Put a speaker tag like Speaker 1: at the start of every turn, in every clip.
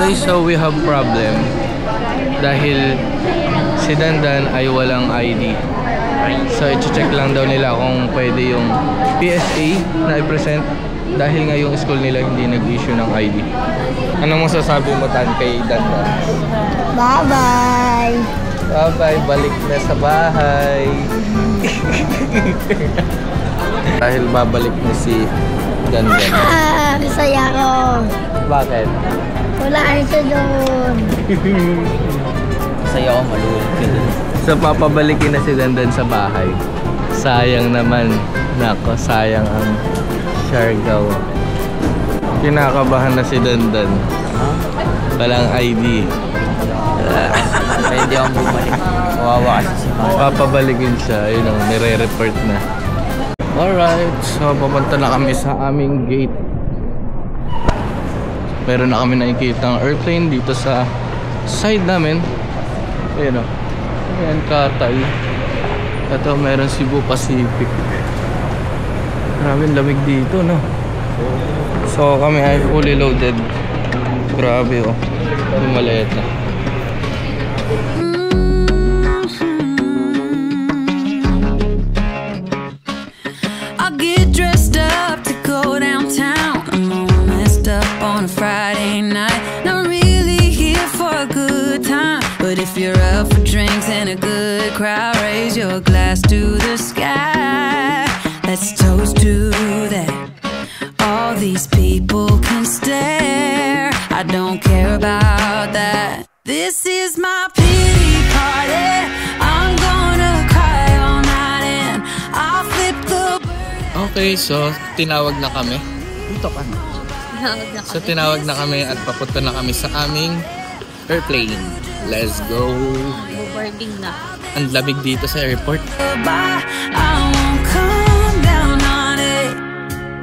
Speaker 1: Okay, so we have problem dahil si Dandan ay walang ID. So i-check lang daw nila kung pwede yung PSA na i-present dahil nga yung school nila hindi nag-issue ng ID. Ano masasabi mo Tan kay Dandan?
Speaker 2: Bye-bye!
Speaker 1: Bye-bye! Balik na sa bahay! Dahil babalik na si Dandan.
Speaker 2: Saya ko!
Speaker 1: Bakit?
Speaker 2: Wala ito doon!
Speaker 3: Saya ko, malulit ka dun.
Speaker 1: So papabalikin na si Dandan sa bahay. Sayang naman. Nako, sayang ang Siargao. Kinakabahan na si Dandan. Walang ID.
Speaker 3: Kaya hindi ako bumalik. Kawawa kasi si Mama.
Speaker 1: Papabalikin siya. Yun ang nire-report na. Alright. So papunta na kami sa aming gate. Meron na kami nakikita ng airplane dito sa side namin. Ayan o. Ayan, Katay. Ito, meron Cebu Pacific. Maraming lamig dito, no? So, kami ay fully loaded. Grabe, oh. Yung maleta.
Speaker 4: I get dressed up to go downtown. I'm all messed up on a Friday night. Not really here for a good time, but if you're up for drinks and a good crowd, raise your glass to the sky. Let's toast to that. All these people can stare. I don't care about that. This is my pity party. I'm gonna cry all night and I'll flip the bird.
Speaker 1: Okay, so tinawag na kami.
Speaker 3: Dito ka na.
Speaker 1: So tinawag na kami at papunta na kami sa aming airplane. Let's go!
Speaker 5: Boarding na.
Speaker 1: Ang lamig dito sa airport.
Speaker 4: I won't come down on it.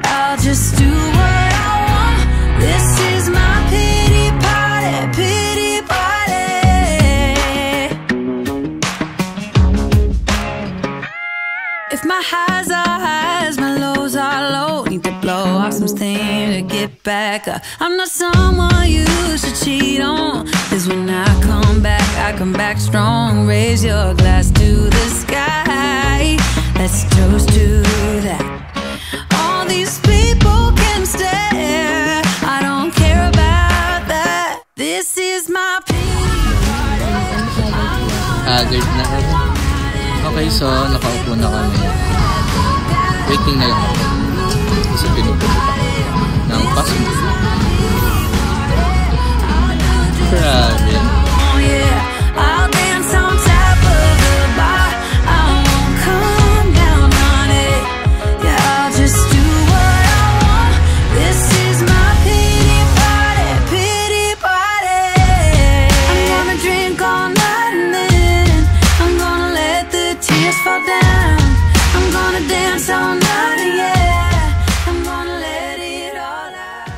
Speaker 4: I'll just do what I want. This is my pity party, pity party. If my highs are highs, my lows are low. Need to blow off some steam to get back up. I'm not someone you should cheat on, 'cause when I come back strong. Raise your glass to the sky. Let's toast to that. All these people can stare. I don't care about that. This is my pity party.
Speaker 1: Haggard na kami. Okay, so nakaupo na kami. Waiting na lang ako. Kasi pinupunta ng passenger. Grabe.
Speaker 4: Oh yeah, I'll dance on top of the bar. I won't come down on it. Yeah, I'll just do what I want. This is my pity party, pity party. I'm gonna drink all night and then I'm gonna let the tears fall down. I'm gonna dance all night, yeah. I'm gonna let it all out.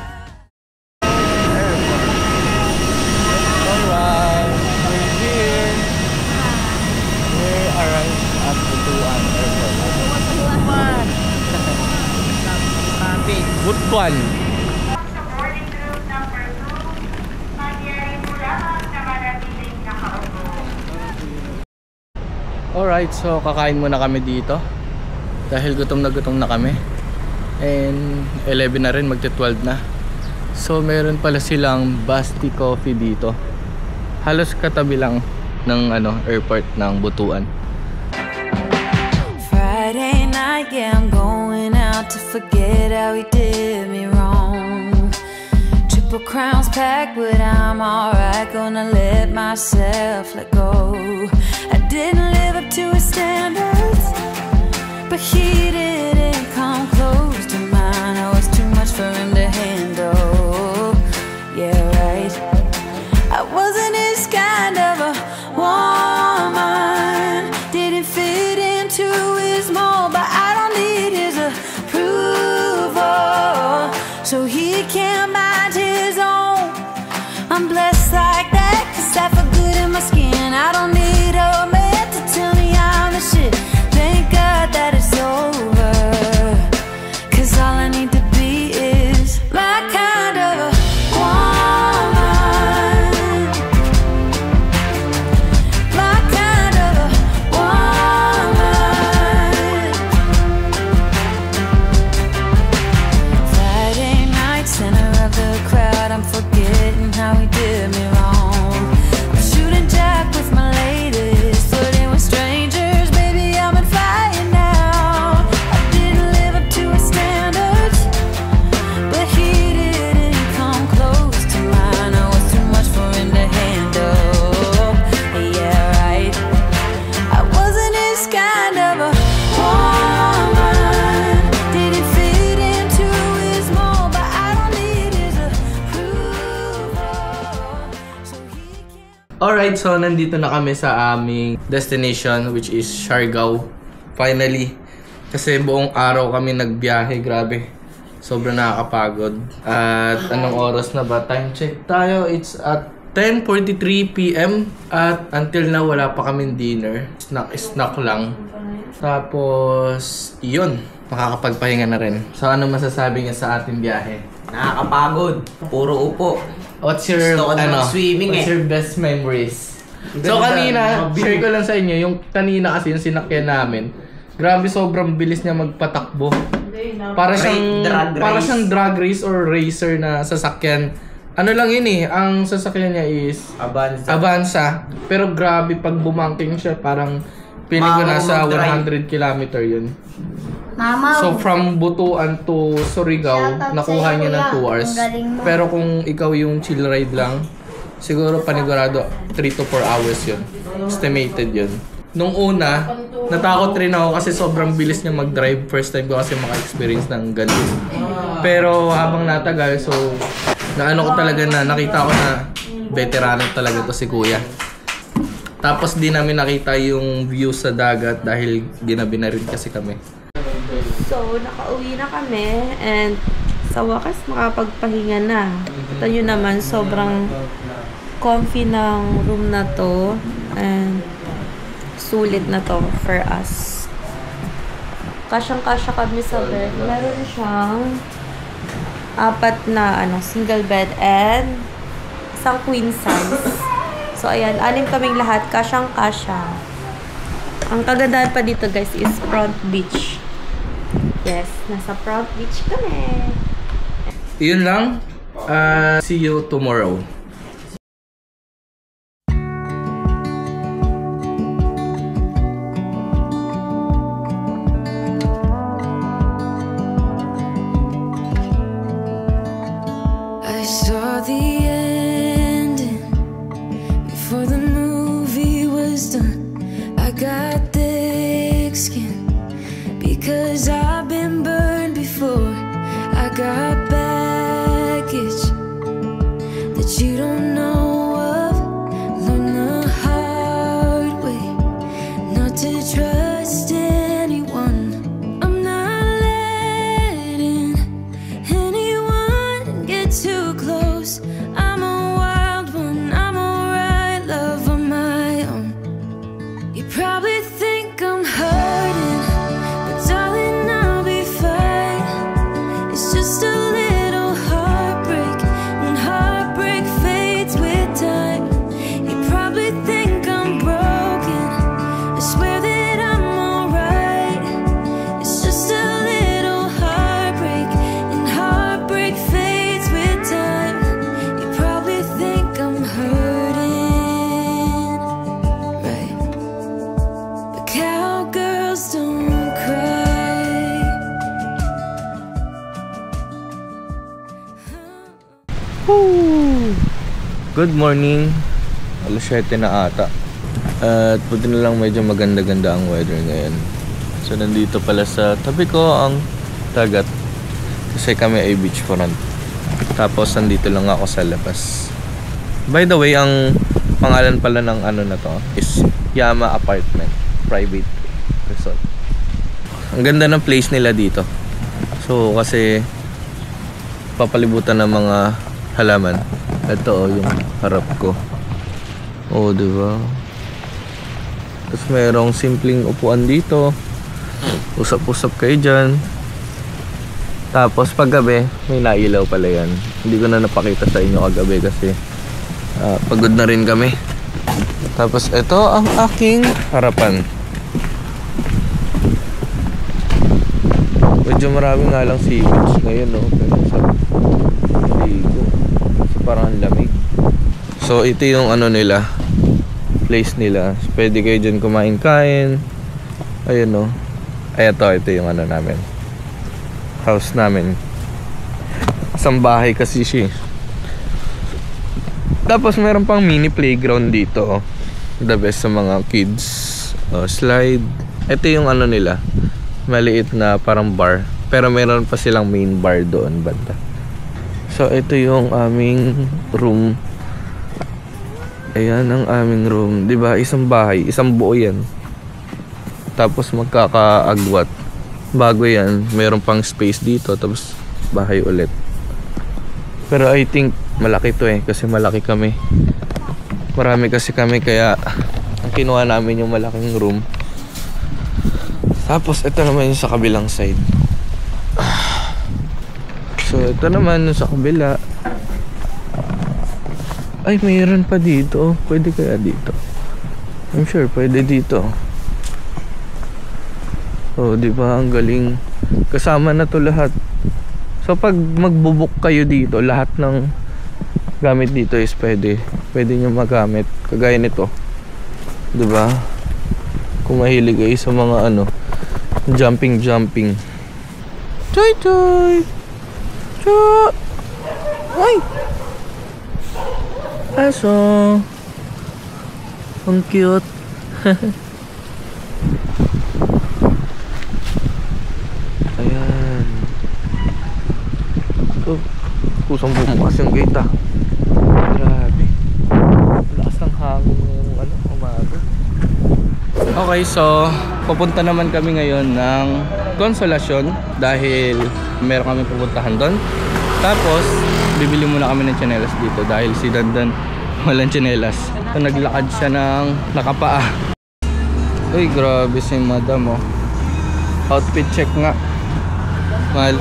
Speaker 1: Alright, we're here. We arrived at Butuan Airport. Butuan. Alright, so kakain muna kami dito dahil gutom na kami. And 11 na rin, magti-12 na. So meron pala silang Basti Coffee dito. Halos katabi lang ng airport ng Butuan.
Speaker 4: Friday night, yeah, I'm going out to forget how he did me wrong. Triple crowns packed, but I'm alright. Gonna let myself let go. I didn't live up to his standards, but he didn't come close to mine. I was too much for him to handle. Yeah, right. I wasn't his kind of a woman. Didn't fit into his mold, but I don't need his approval, so he can't mind his own. I'm blessed like that, 'cause I feel good in my skin. I don't need a man to tell me I'm the shit. Thank God that it's over.
Speaker 1: Alright, so nandito na kami sa aming destination, which is Siargao. Finally. Kasi buong araw kami nagbiyahe, grabe. Sobrang nakakapagod. At anong oras na ba? Time check tayo. It's at 10:43 PM. At until now, wala pa kaming dinner. Snack lang. Tapos, yun. Makakapagpahinga na rin. So, ano masasabi niya sa ating biyahe?
Speaker 3: Nakakapagod. Puro upo.
Speaker 1: What's your,
Speaker 3: swimming
Speaker 1: what's your best memories? So, kanina, share ko lang sa inyo, yung kanina kasi yung sinakyan namin, grabe, sobrang bilis niya magpatakbo. Para siyang drag race or racer na sasakyan. Ano lang yun ang sasakyan niya is Avanza. Pero grabe, pag bumangking siya, parang feeling ko nasa 100 km yun.
Speaker 2: Mama.
Speaker 1: So from Butuan to Surigao, nakuha niya ng 2 hours. Pero kung ikaw yung chill ride lang, siguro panigurado 3 to 4 hours yun. Estimated yun. Nung una, natakot rin ako kasi sobrang bilis niya mag-drive. First time ko kasi maka-experience ng ganun. Pero habang natagal, so naano ko talaga na nakita ko na veterano talaga to si Kuya. Tapos di namin nakita yung view sa dagat dahil ginabi na rin kasi kami.
Speaker 5: So, nakauwi na kami and sa wakas makapagpahinga na. Kita nyo naman, sobrang comfy ng room na to and sulit na to for us. Kasyang-kasya kami sa bed. Meron siyang 4 na single bed and isang queen size. So, ayan, 6 kaming lahat. Kasyang-kasya. Ang kagandahan pa dito, guys, is front beach. Yes, nasa front beach kami.
Speaker 1: Yun lang. See you tomorrow.
Speaker 4: I saw the ending before the movie was done. I got thick skin because I've been burned before. I got baggage that you don't know of. Learn the hard way not to trust anyone. I'm not letting anyone get too close. I'm a wild one, I'm alright, love on my own. You probably think I'm hurting, but darling, I'll be fine. It's just a little heartbreak, and heartbreak fades with time. You probably think I'm broken, I swear that I'm alright. It's just a little heartbreak, and heartbreak fades with time. You probably think I'm hurting, right? But cowgirls don't cry.
Speaker 1: Good morning. Alas 7 na ata. At buti na lang medyo maganda-ganda ang weather ngayon. So nandito pala sa tabi ko ang dagat. Kasi kami ay beachfront. Tapos nandito lang ako sa labas. By the way, ang pangalan pala ng na to is Yama Apartment Private Resort. Ang ganda ng place nila dito. So kasi papalibutan ng mga halaman. Ito yung harap ko. Diba? Tapos merong simpleng upuan dito. Usap-usap kayo dyan. Tapos paggabi, may nailaw pala yan. Hindi ko na napakita sa inyo kagabi kasi pagod na rin kami. Tapos ito ang aking harapan. Medyo marami nga lang seaweeds ngayon, no? Pero sa ligo, parang lamig. So ito yung nila, place nila. Pwede kayo dyan kumain-kain. Ayun, no? Ay, ito yung namin, house namin. Isang bahay kasi siya. Tapos meron pang mini playground dito. The best sa mga kids. Slide. Ito yung nila, maliit na parang bar. Pero meron pa silang main bar doon banda. So ito yung aming room. Ayan ang aming room. Diba? Isang bahay. Isang buo yan. Tapos magkakaagwat. Bago yan, mayroon pang space dito. Tapos bahay ulit. Pero I think malaki to eh. Kasi malaki kami. Marami kasi kami. Kaya ang kinuha namin yung malaking room. Tapos ito naman yung sa kabilang side. So ito naman yung sa kabila. Ay, mayroon pa dito. Pwede kaya dito? I'm sure pwede dito. Oh, di ba? Ang galing. Kasama na to lahat. So pag magbubuk kayo dito, lahat ng gamit dito is pwede. Pwede nyo magamit. Kagaya nito. Di ba? Kung mahilig kayo sa mga ano, jumping. Choy choy. Choy. Ay. Aso. Ang cute. Ayan. So, kusang bumukas yung gate ah. Grabe. Lakas ng hangin yung ano, umaga. Okay, so pupunta naman kami ngayon ng Consolacion dahil meron kami pupuntahan doon. Tapos bibili muna kami ng tsinelas dito dahil si Dandan walang tsinelas. So naglakad siya ng nakapaa. Uy, grabe si madam oh. Outfit check nga. Mahal.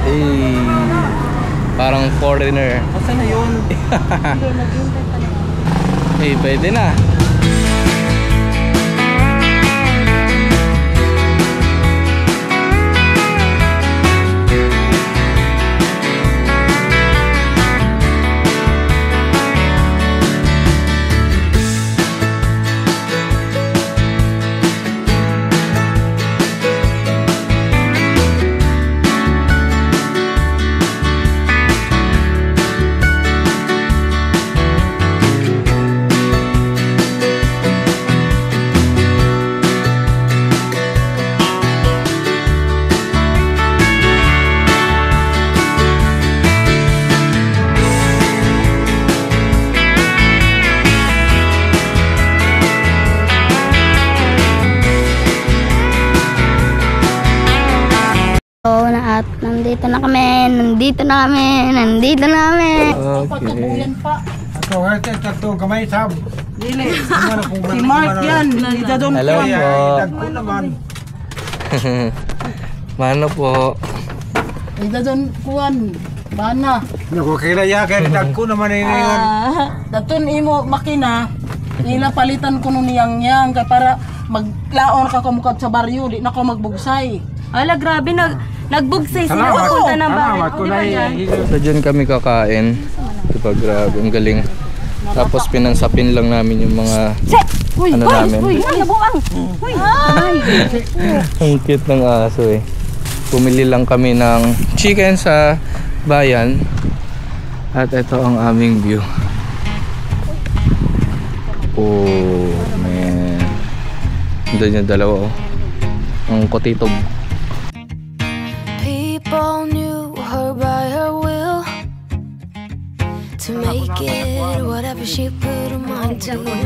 Speaker 1: Eh, parang foreigner.
Speaker 3: Asa na yun?
Speaker 1: Eh, pwede na.
Speaker 2: At nandito na kami.
Speaker 1: Okay.
Speaker 6: Ako, ito, kamay sab.
Speaker 3: Dili. Si Mark yan. Dito doon.
Speaker 1: Hello po.
Speaker 6: Dagko naman.
Speaker 1: Mano po.
Speaker 3: Dito doon kuwan. Bana.
Speaker 6: Naku, kaya dagko naman ngayon.
Speaker 3: Daton imo makina. Ila palitan ko nun yang kay para maglaon ka kumukad sa baryo. Di na ko magbugsay.
Speaker 5: Ala, grabe. Nagbugsay sila. Papunta ng bahay.
Speaker 6: Salamat ko na
Speaker 1: So dyan kami kakain. Diba, grabe, ang galing. Tapos pinansapin lang namin yung mga ano namin. Ang cute ng aso eh. Pumili lang kami ng chicken sa bayan. At ito ang aming view. Oh man. Doon yung dalawa oh. Ang kotitog.
Speaker 7: People knew her by her will to make it whatever she put her mind to. Late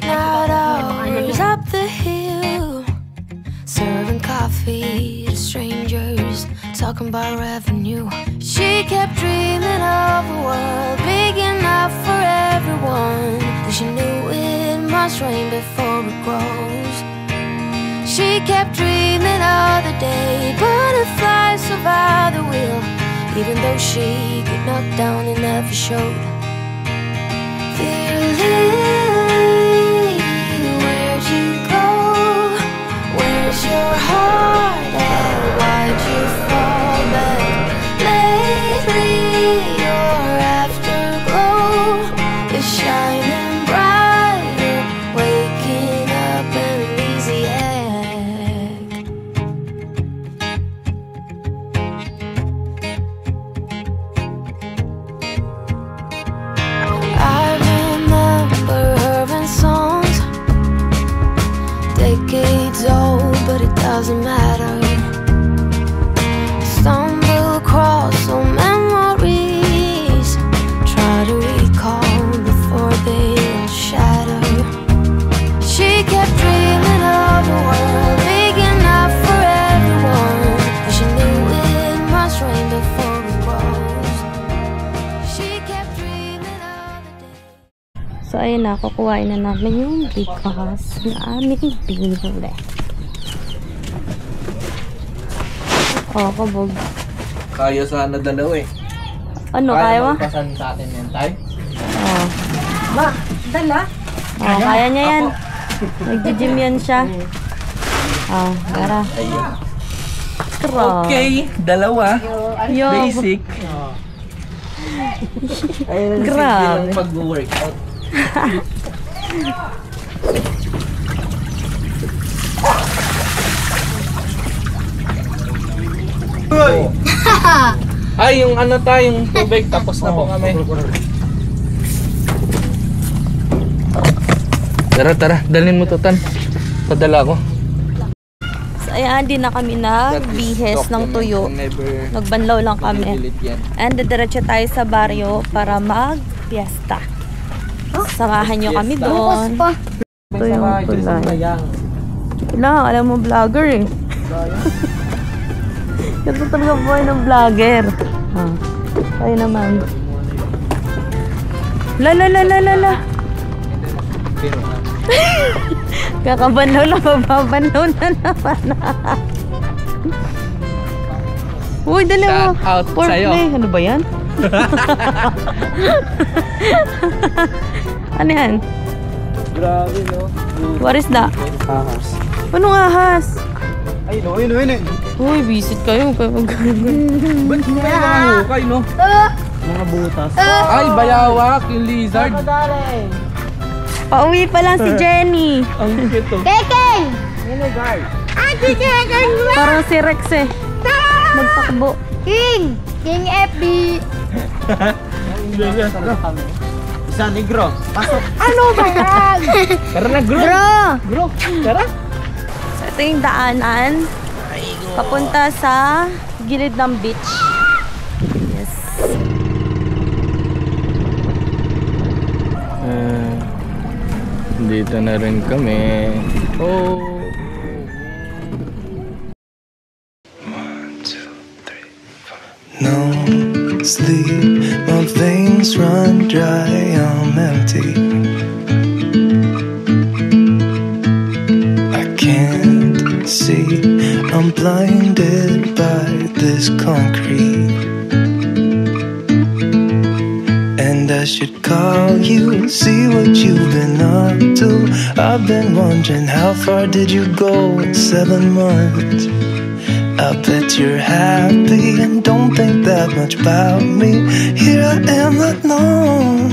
Speaker 7: night hours up the hill, serving coffee to strangers, talking about revenue. She kept dreaming of a world big enough for everyone, but she knew it must rain before it grows. She kept dreaming of the day butterflies survived the wheel. Even though she got knocked down, it never showed. Dear Lily, where'd you go? Where's your heart at? Why'd you fall back? Lately, your afterglow is shining brighter, waking up in an easy egg. I remember her in songs, decades old, but it doesn't matter. Stumble across some memories
Speaker 5: So, ayun na. Kukuhain na namin yung breakfast na aming binili. Oh, kabog.
Speaker 1: Kaya sana dalawa eh.
Speaker 5: Ano, kaya mo?
Speaker 1: Pasan sa atin yan, tay?
Speaker 5: Oh.
Speaker 3: Ba, dala.
Speaker 5: Oh, kaya niya yan. Nag-gym yan siya. Oh, gara.
Speaker 1: Ayun.
Speaker 5: Grabe.
Speaker 1: Okay, dalawa.
Speaker 5: Yo.
Speaker 1: Basic. Ayun,
Speaker 5: Grabe.
Speaker 1: simple lang pag-workout. Ay, yung ano tayo, yung tubig, tapos na po kami. Tara, dalhin mo to, Tan. Padala ko.
Speaker 5: So, ayan, di na kami nagbihes ng tuyo. Nagbanlaw lang kami. And diretso tayo sa baryo para mag-fiesta. Samahan nyo kami doon. Ito yung tulay. Kailangan, alam mo, vlogger eh. Ito talaga buhay ng vlogger. Tayo naman. La. Kakabanaw lang, magbabanaw na naman. Uy, dali mo.
Speaker 1: Shout out sa'yo.
Speaker 5: Foreplay. Ano ba yan? Ano yan?
Speaker 1: Grabe, no?
Speaker 5: What is that?
Speaker 1: Ahas.
Speaker 5: Anong ahas?
Speaker 6: Ay, no.
Speaker 5: Uy, visit kayo.
Speaker 1: Ba't mo kayo nakahukay, no? Mga butas. Ay, bayawak, yung lizard.
Speaker 5: Pauwi pa lang si Jenny.
Speaker 1: Ang cute, oh.
Speaker 2: Kekeng!
Speaker 7: Ate Kekeng!
Speaker 5: Parang si Rex eh. Magtakbo.
Speaker 2: King! King FB!
Speaker 6: Isa negro. Pasok.
Speaker 2: Ano ba yan?
Speaker 1: Tara na, bro.
Speaker 2: Bro!
Speaker 1: Tara.
Speaker 5: So, ito yung daanan. Papunta sa gilid ng beach. Yes.
Speaker 1: Dito na rin kami. Oh.
Speaker 8: 1, 2, 3, 4. No sleep, my veins run dry, I'm empty. I can't see, I'm blinded by this concrete. And I should call you, see what you've been up to. I've been wondering, how far did you go in 7 months? I bet you're happy and don't think that much about me. Here I am, not known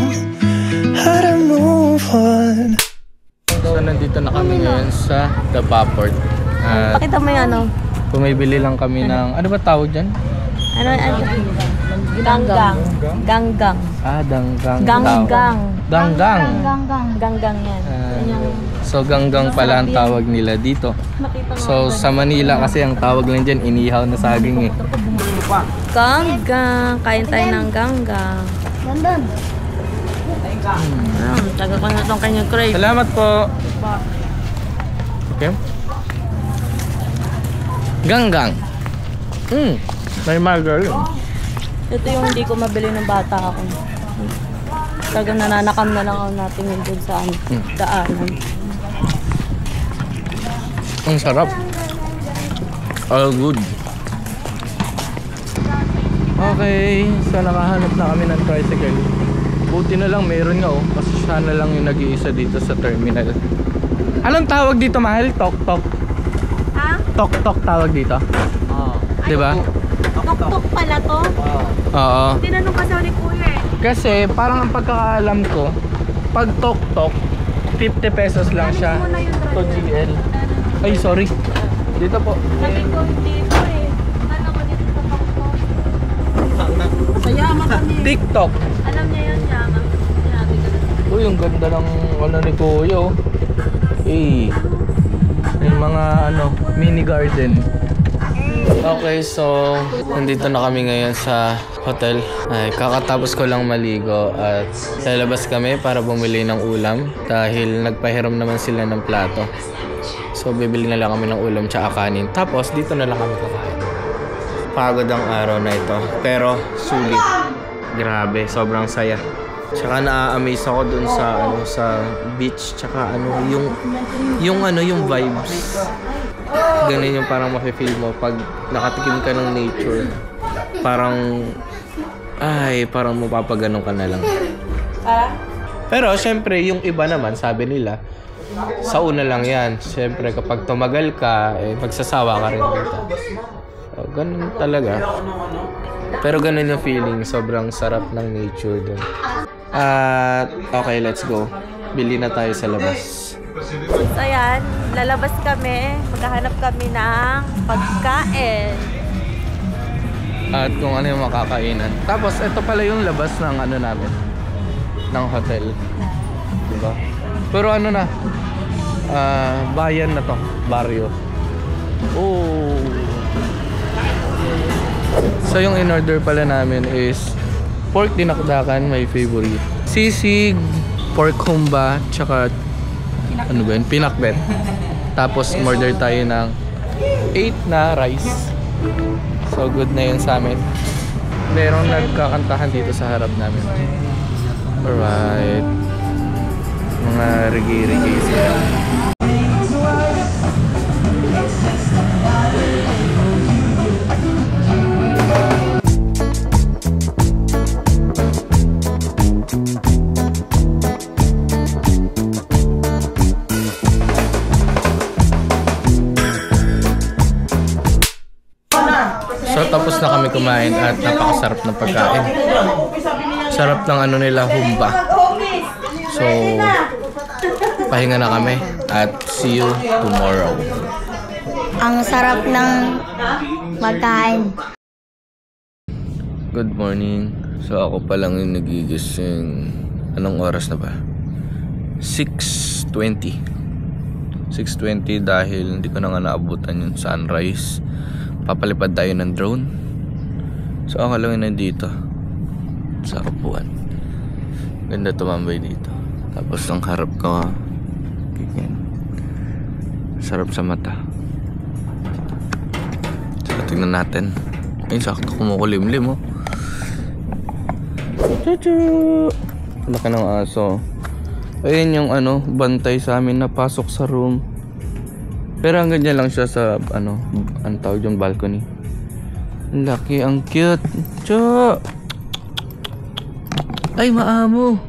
Speaker 8: how to move on.
Speaker 1: So, nandito na kami ngayon sa The Paport. At
Speaker 5: Pakita mo yung ano.
Speaker 1: bumibili lang kami ng, ano ba tawag dyan?
Speaker 5: Ano? Ganggang. Ganggang.
Speaker 1: Ah, danggang.
Speaker 5: Ganggang.
Speaker 1: Ganggang.
Speaker 5: Ganggang yan. Yan yung
Speaker 1: So, ganggang pala ang tawag nila dito.
Speaker 5: makita mo.
Speaker 1: So, sa Manila kasi ang tawag lang dyan, inihaw na saging eh.
Speaker 5: Ganggang. Kain tayo ng ganggang.
Speaker 2: Nandun.
Speaker 5: Taga ko na itong kanyang crave.
Speaker 1: Salamat po. Okay. Ganggang. May margarine.
Speaker 5: Ito yung hindi ko mabili ng bata ako. Talagang nananakam na lang ako natin yun dun sa daanan.
Speaker 1: Ang sarap. All good. Okay, so nakahanap na kami ng tricycle. Buti na lang meron nga oh, kasi siya na lang yung nag-iisa dito sa terminal. Anong tawag dito, mahal? Tok-tok.
Speaker 5: Ha?
Speaker 1: Tok-tok tawag dito. Oo. Diba?
Speaker 5: Tok-tok pala to?
Speaker 1: Oo.
Speaker 5: Tinanong kasi ako ni Kuya eh.
Speaker 1: Kasi parang ang pagkakaalam ko, pag tok-tok, 50 pesos lang siya. To GL. Ay, sorry. Dito po.
Speaker 5: Sabi ko dito eh. Ano ko dito sa tok-tok?
Speaker 3: Sayama kami.
Speaker 1: TikTok.
Speaker 5: Alam niya yun, Yama. Sinabi ko na.
Speaker 1: Uy, ang ganda ng ano ni Kuya oh. Eh. May mga ano, mini garden. Okay, so nandito na kami ngayon sa hotel. Ay, kakatapos ko lang maligo at lalabas kami para bumili ng ulam dahil nagpahiram naman sila ng plato. So bibili na lang kami ng ulam tsaka kanin. Tapos dito na lang kami kakain. Pagod ang araw na ito, pero sulit. Grabe, sobrang saya. Tsaka na-amaze ako dun sa sa beach, tsaka yung vibes. Ganun yung parang mafe-feel mo pag nakatikim ka ng nature. Parang mapapaganon ka na lang. Pero syempre yung iba naman, sabi nila, sa una lang yan. Syempre kapag tumagal ka, magsasawa ka rin dito. So, ganun talaga. Pero ganun yung feeling, sobrang sarap ng nature dun. At okay, let's go. Bili na tayo sa labas.
Speaker 5: So ayan, lalabas kami. Maghahanap kami ng pagkain.
Speaker 1: At kung ano yung makakainan. Tapos ito pala yung labas ng namin, ng hotel. Diba? Pero bayan na to, barrio. Oh. So yung in-order pala namin is pork dinakdakan, my favorite. Sisig, pork humba, tsaka pinakbet. Tapos order tayo ng 8 na rice. So good na yun sa amin. Merong nagkakantahan dito sa harap namin. Alright. Mga reggae sila. So tapos na kami kumain at napakasarap ng pagkain. Sarap ng nila, humba. So pahinga na kami at see you tomorrow.
Speaker 2: Ang sarap ng pagkain.
Speaker 1: Good morning. So ako pa lang yung nagigising. Anong oras na ba? 6:20 dahil hindi ko na nga naabutan yung sunrise. Papalipad tayo ng drone. So ako lang yung nandito sa upuan. Ganda tumambay dito. Tapos ang harap ko, sarap sa mata. So tingnan natin. Ayun, sakto kumukulimlim, oh. Chuchu! Laki ng aso. Ayun yung bantay sa amin na pasok sa room. Pero hanggang dyan lang siya sa ang tawag yung balcony. Ang laki, ang cute. Cho! Ay, maamo.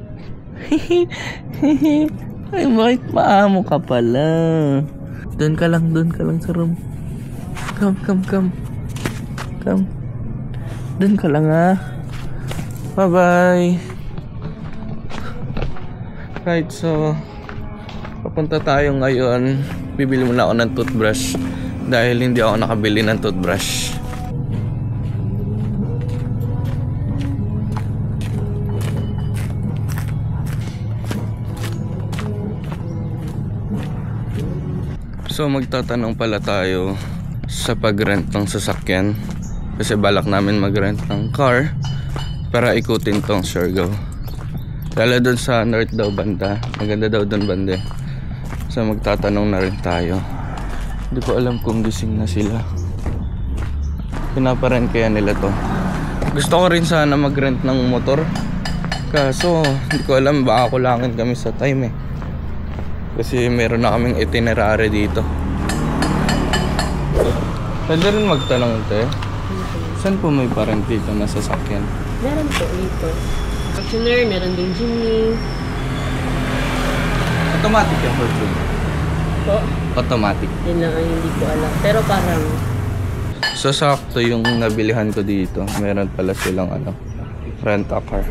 Speaker 1: Ay, bakit maamo ka pala? Doon ka lang sa room. Come. Doon ka lang, ha. Bye-bye. Right, so papunta tayo ngayon. Bibili muna ako ng toothbrush dahil hindi ako nakabili ng toothbrush. So magtatanong pala tayo sa pag-rent ng sasakyan kasi balak namin mag-rent ng car para ikutin tong Siargao. Lalo doon sa north daw banda, maganda daw doon banda. So magtatanong na rin tayo. Hindi ko alam kung gising na sila. Pinaparent kaya nila to. Gusto ko rin sana mag-rent ng motor, kaso hindi ko alam, baka kulangan kami sa time kasi meron na kaming itinerary dito. Pwede rin magtanong ito saan po may parent dito na sasakyan?
Speaker 5: Meron po dito. Fortuner, meron din Jimny.
Speaker 1: Automatic yung Fortuner?
Speaker 5: Po?
Speaker 1: Automatic.
Speaker 5: Yun lang ang hindi ko alam. Pero parang
Speaker 1: so sakto yung nabilihan ko dito. Meron pala silang rent a car.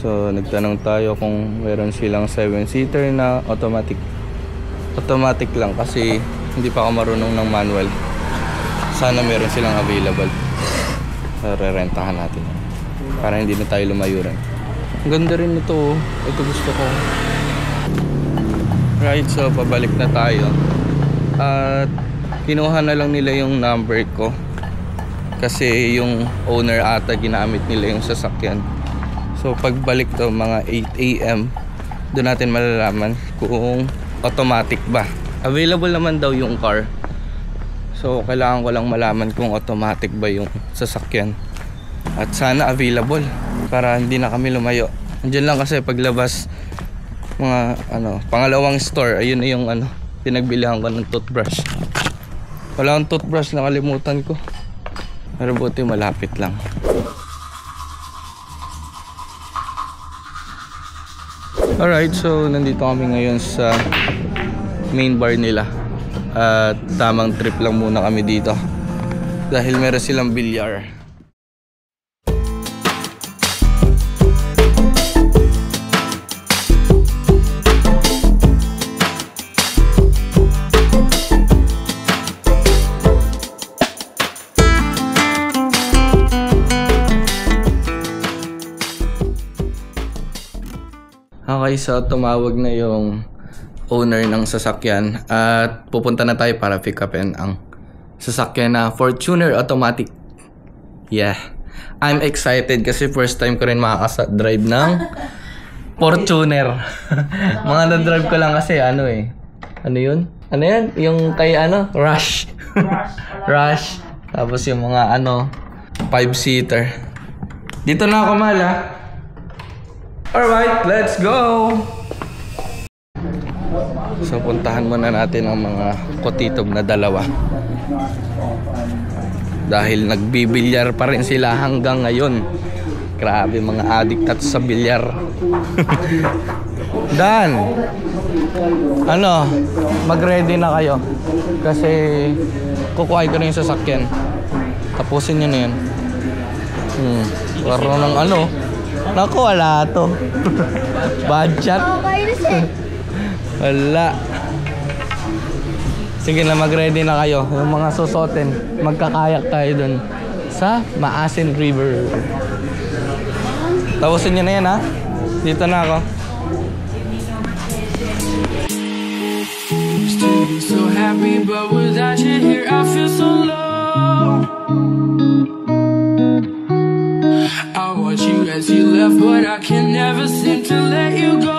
Speaker 1: So nagtanong tayo kung meron silang 7-seater na automatic. Automatic lang kasi hindi pa ako marunong ng manual. Sana meron silang available. Re-rentahan natin para hindi na tayo lumayuran. Ang ganda rin ito. Ito gusto ko. Right, so pabalik na tayo. At kinuha na lang nila yung number ko kasi yung owner ata ginamit nila yung sasakyan. So pagbalik daw mga 8 AM doon natin malalaman kung automatic ba. Available naman daw yung car. So kailangan ko lang malaman kung automatic ba yung sasakyan. At sana available para hindi na kami lumayo. Andiyan lang kasi paglabas mga pangalawang store, ayun na yung pinagbilihan ko ng toothbrush. Wala akong toothbrush, nakalimutan ko. Pero buti malapit lang. Alright, so nandito kami ngayon sa main bar nila. At tamang trip lang muna kami dito dahil meron silang bilyar. Okay, so tumawag na yung owner ng sasakyan at pupunta na tayo para pick upin ang sasakyan na Fortuner automatic. Yeah, I'm excited kasi first time ko rin makaka-drive ng Fortuner. Mga na-drive ko lang kasi ano yun? Ano yan? Yung kay Rush. Rush. Tapos yung mga 5-seater. Dito na ako, mahal, ha? Alright, let's go! So, puntahan muna natin ang mga kotitob na dalawa. Dahil nagbibilyar pa rin sila hanggang ngayon. Grabe, mga addict at sa bilyar. Dan! Mag-ready na kayo. Kasi kukuhay ko na yung sasakyan. Tapusin nyo na yun. Laro ng Naku, wala to. Budget. Wala. Sige na, mag-ready na kayo. Yung mga susuotin, magkakayak tayo dun sa Maasin River. Tapusin nyo na yan, ha? Dito na ako. So happy, but without you here, I feel so low. I watch you as you left, but I can never seem to let you go.